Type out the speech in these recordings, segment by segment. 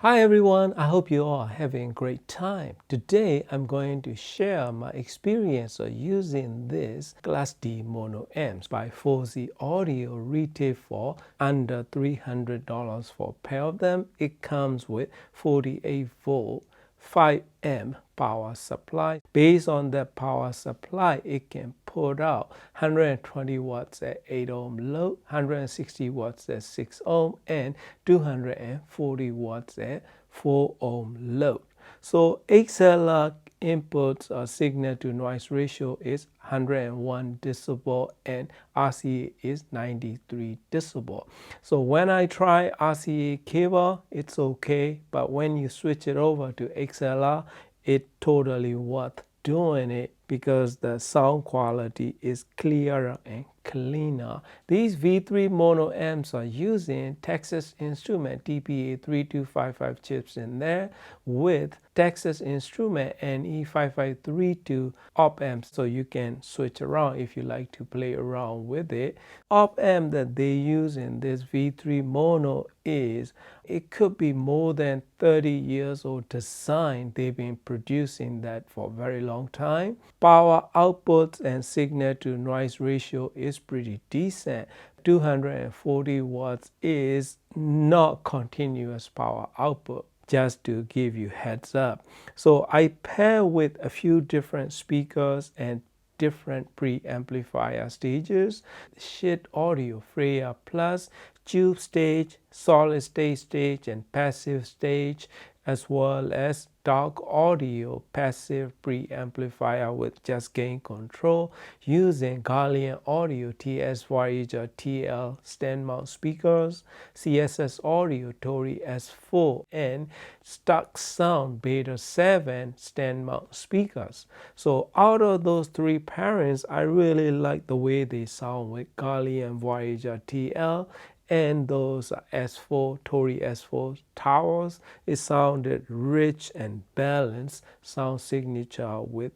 Hi everyone, I hope you all are having a great time. Today I'm going to share my experience of using this Class D mono amps by Fosi Audio, retail for under $300 for a pair of them. It comes with 48 volt 5 amp power supply. Based on that power supply, it can put out 120 watts at 8 ohm load, 160 watts at 6 ohm, and 240 watts at 4 ohm load. So XLR input signal to noise ratio is 101 decibel and RCA is 93 decibel. So when I try RCA cable, it's okay, but when you switch it over to XLR, it totally worth doing it because the sound quality is clearer and cleaner. These V3 mono amps are using Texas Instrument TPA3255 chips in there with Texas Instrument NE5532 op amps, so you can switch around if you like to play around with it. Op amp that they use in this V3 mono is, it could be more than 30 years old design. They've been producing that for a very long time. Power output and signal to noise ratio is pretty decent. 240 watts is not continuous power output, just to give you heads up. So I pair with a few different speakers and different preamplifier stages: Schiit Audio Freya Plus, tube stage, solid state stage, and passive stage, as well as Dark Audio passive preamplifier with just gain control using Guardian Audio TS Voyager TL stand mount speakers, CSS Audio Tori S4, and Stock Sound Beta 7 stand mount speakers. So out of those three pairings, I really like the way they sound with Guardian Voyager TL and those S4 Tori S4 towers. It sounded rich and balanced sound signature with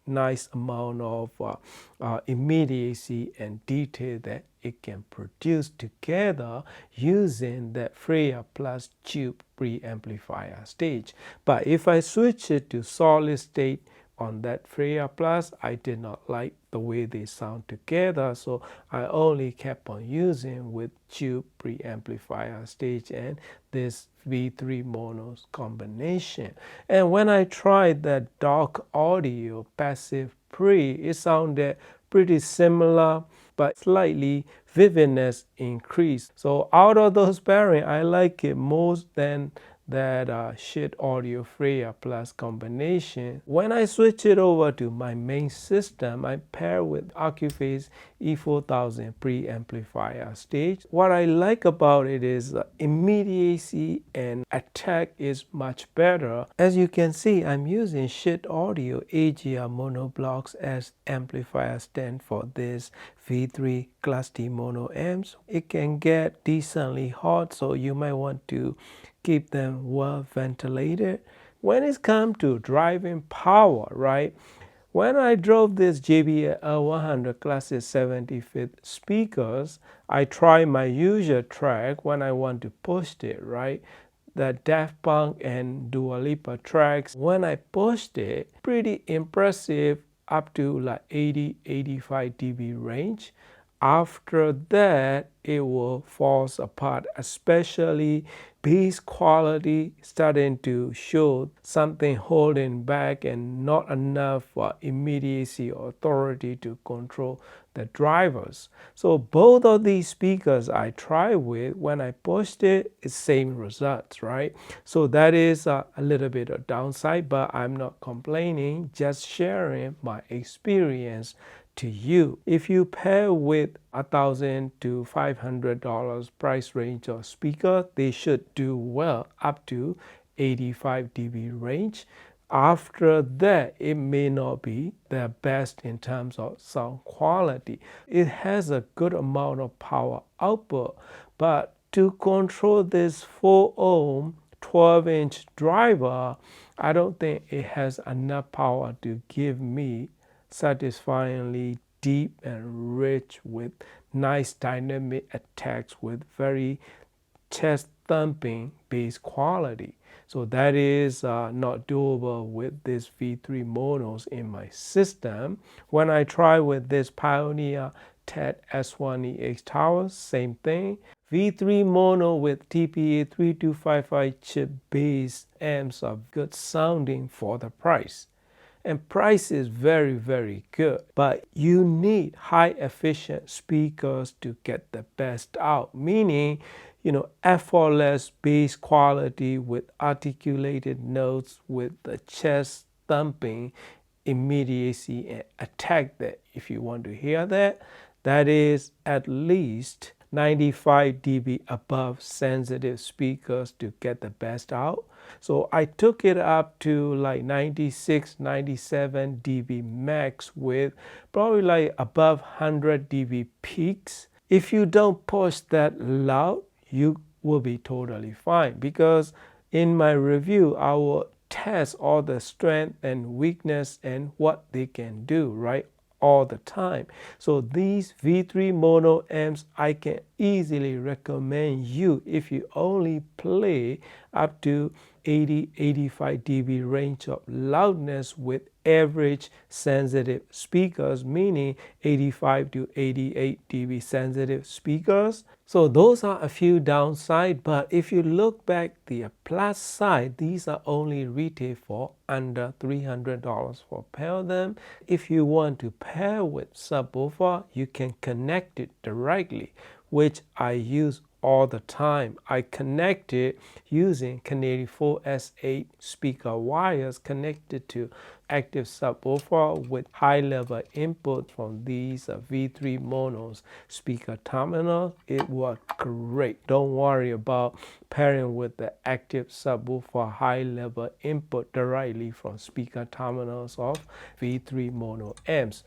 nice amount of immediacy and detail that it can produce together using that Freya Plus tube preamplifier stage. But if I switch it to solid state on that Freya Plus, I did not like the way they sound together, so I only kept on using with tube preamplifier stage and this V3 monos combination. And when I tried that Dark Audio passive pre, it sounded pretty similar, but slightly vividness increased. So out of those pairing, I like it most than that Schiit Audio Freya Plus combination. When I switch it over to my main system, I pair with Accuphase E4000 preamplifier stage. What I like about it is immediacy and attack is much better. As you can see, I'm using Schiit Audio AGR monoblocks as amplifier stand for this V3 Class D mono amps. It can get decently hot, so you might want to keep them well ventilated. When it comes to driving power, right? When I drove this JBL L100 Classic 75th speakers, I try my usual track when I want to push it, right? The Daft Punk and Dua Lipa tracks. When I pushed it, pretty impressive, up to like 80-85 dB range. After that, it will fall apart, especially bass quality starting to show something holding back and not enough immediacy or authority to control the drivers. So both of these speakers I try with, when I pushed it, it's same results, right? So that is a little bit of downside, but I'm not complaining, just sharing my experience to you. If you pair with $1,000 to $500 price range of speaker, they should do well up to 85 dB range. After that, it may not be the best in terms of sound quality. It has a good amount of power output, but to control this 4 ohm 12-inch driver, I don't think it has enough power to give me satisfyingly deep and rich with nice dynamic attacks with very chest thumping bass quality. So that is not doable with these V3 monos in my system. When I try with this Pioneer TED S1EX tower, same thing. V3 mono with TPA 3255 chip based amps are good sounding for the price. And price is very, very good, but you need high efficient speakers to get the best out, meaning effortless bass quality with articulated notes with the chest thumping immediacy and attack. That if you want to hear that, that is at least 95 dB above sensitive speakers to get the best out. So I took it up to like 96, 97 dB max with probably like above 100 dB peaks. If you don't push that loud, you will be totally fine, because in my review, I will test all the strength and weakness and what they can do, right? All the time. So these V3 mono amps, I can easily recommend you if you only play up to 80-85 dB range of loudness with average sensitive speakers, meaning 85 to 88 dB sensitive speakers. So those are a few downsides, but if you look back the plus side, these are only retail for under $300 for pair of them. If you want to pair with subwoofer, you can connect it directly, which I use all the time. I connect it using Canadian 4S8 speaker wires connected to active subwoofer with high level input from these V3 monos speaker terminals. It worked great. Don't worry about pairing with the active subwoofer high level input directly from speaker terminals of V3 mono amps.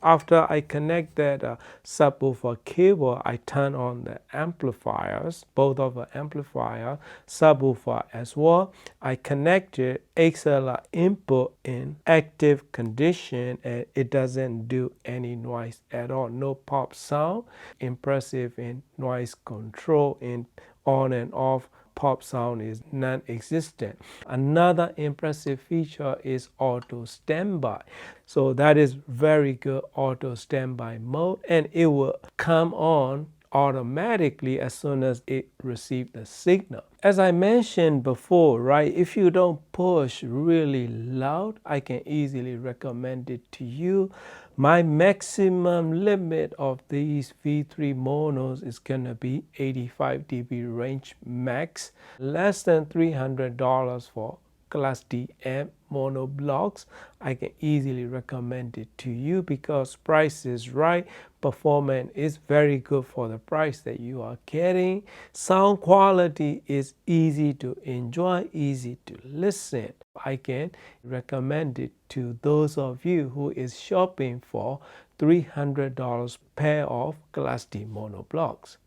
After I connect that subwoofer cable, I turn on the amplifiers, both of the amplifier, subwoofer as well. I connected XLR input in active condition, and it doesn't do any noise at all. No pop sound. Impressive in noise control in on and off. Pop sound is non-existent. Another impressive feature is auto standby. So that is very good auto standby mode, and it will come on automatically as soon as it receives the signal. As I mentioned before, right, if you don't push really loud, I can easily recommend it to you. My maximum limit of these V3 monos is gonna be 85 dB range max, less than $300 for Class D amp mono blocks. I can easily recommend it to you because price is right, performance is very good for the price that you are getting. Sound quality is easy to enjoy, easy to listen. I can recommend it to those of you who is shopping for $300 pair of Class D mono blocks.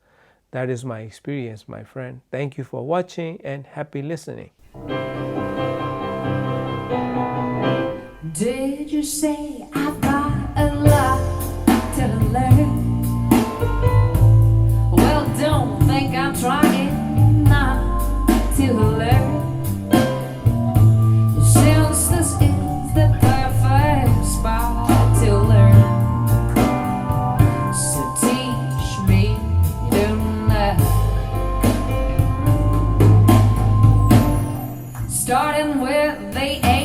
That is my experience, my friend. Thank you for watching and happy listening. Did you say I've got a lot to learn? Well, don't think I'm trying not to learn, since this is the perfect spot to learn. So teach me tonight, starting with the A.